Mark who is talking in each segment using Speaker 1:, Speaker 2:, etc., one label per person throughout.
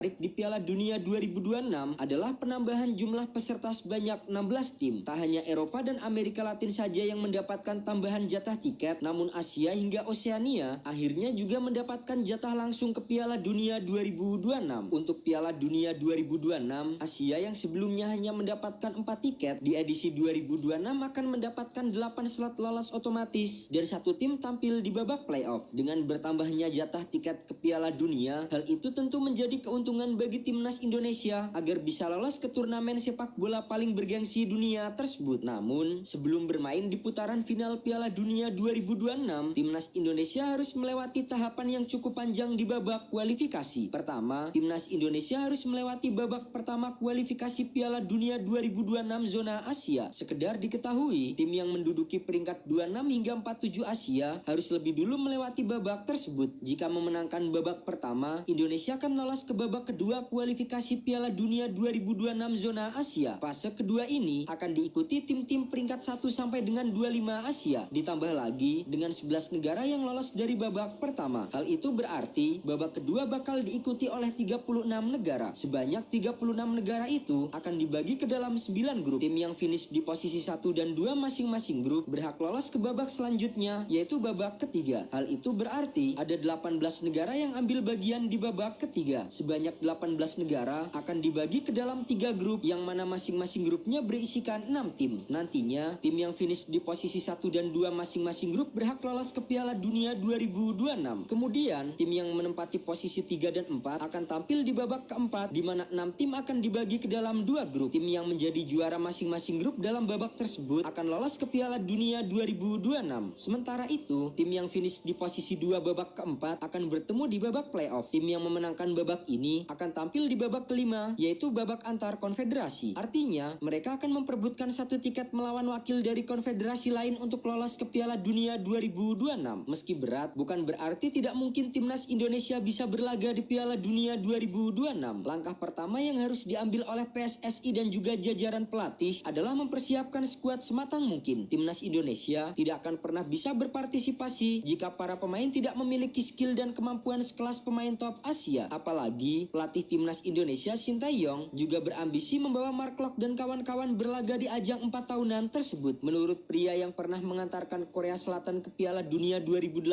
Speaker 1: Di Piala Dunia 2026 adalah penambahan jumlah peserta sebanyak 16 tim. Tak hanya Eropa dan Amerika Latin saja yang mendapatkan tambahan jatah tiket, namun Asia hingga Oseania akhirnya juga mendapatkan jatah langsung ke Piala Dunia 2026. Untuk Piala Dunia 2026, Asia yang sebelumnya hanya mendapatkan 4 tiket, di edisi 2026 akan mendapatkan 8 slot lolos otomatis dan 1 tim tampil di babak playoff. Dengan bertambahnya jatah tiket ke Piala Dunia, hal itu tentu menjadi keuntungan bagi timnas Indonesia agar bisa lolos ke turnamen sepak bola paling bergengsi dunia tersebut. Namun, sebelum bermain di putaran final Piala Dunia 2026, timnas Indonesia harus melewati tahapan yang cukup panjang di babak kualifikasi. Pertama, timnas Indonesia harus melewati babak pertama kualifikasi Piala Dunia 2026 zona Asia. Sekedar diketahui, tim yang menduduki peringkat 26 hingga 47 Asia harus lebih dulu melewati babak tersebut. Jika memenangkan babak pertama, Indonesia akan lolos ke babak kedua kualifikasi Piala Dunia 2026 zona Asia. Fase kedua ini akan diikuti tim-tim peringkat 1 sampai dengan 25 Asia. Ditambah lagi dengan 11 negara yang lolos dari babak pertama. Hal itu berarti babak kedua bakal diikuti oleh 36 negara. Sebanyak 36 negara itu akan dibagi ke dalam 9 grup. Tim yang finish di posisi 1 dan 2 masing-masing grup berhak lolos ke babak selanjutnya, yaitu babak ketiga. Hal itu berarti ada 18 negara yang ambil bagian di babak ketiga. Sebanyak 18 negara akan dibagi ke dalam 3 grup yang mana masing-masing grupnya berisikan 6 tim. Nantinya, tim yang finish di posisi 1 dan 2 masing-masing grup berhak lolos ke Piala Dunia 2026. Kemudian, tim yang menempati posisi 3 dan 4 akan tampil di babak keempat, di mana 6 tim akan dibagi ke dalam 2 grup. Tim yang menjadi juara masing-masing grup dalam babak tersebut akan lolos ke Piala Dunia 2026. Sementara itu, tim yang finish di posisi 2 babak keempat akan bertemu di babak playoff. Tim yang memenangkan babak ini akan tampil di babak kelima, yaitu babak antar konfederasi. Artinya, mereka akan memperebutkan 1 tiket melawan wakil dari konfederasi lain untuk lolos ke Piala Dunia 2026. Meski berat, bukan berarti tidak mungkin timnas Indonesia bisa berlaga di Piala Dunia 2026. Langkah pertama yang harus diambil oleh PSSI dan juga jajaran pelatih adalah mempersiapkan skuad sematang mungkin. Timnas Indonesia tidak akan pernah bisa berpartisipasi jika para pemain tidak memiliki skill dan kemampuan sekelas pemain top Asia. Apalagi pelatih timnas Indonesia Sintayong juga berambisi membawa Mark Klok dan kawan-kawan berlaga di ajang 4 tahunan tersebut. Menurut pria yang pernah mengantarkan Korea Selatan ke Piala Dunia 2018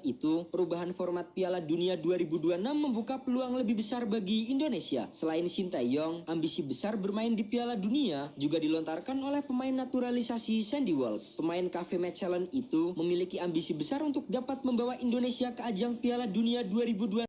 Speaker 1: itu, perubahan format Piala Dunia 2026 membuka peluang lebih besar bagi Indonesia. Selain Sintayong, ambisi besar bermain di Piala Dunia juga dilontarkan oleh pemain naturalisasi Sandy Walsh. Pemain KV Mechelen itu memiliki ambisi besar untuk dapat membawa Indonesia ke ajang Piala Dunia 2026.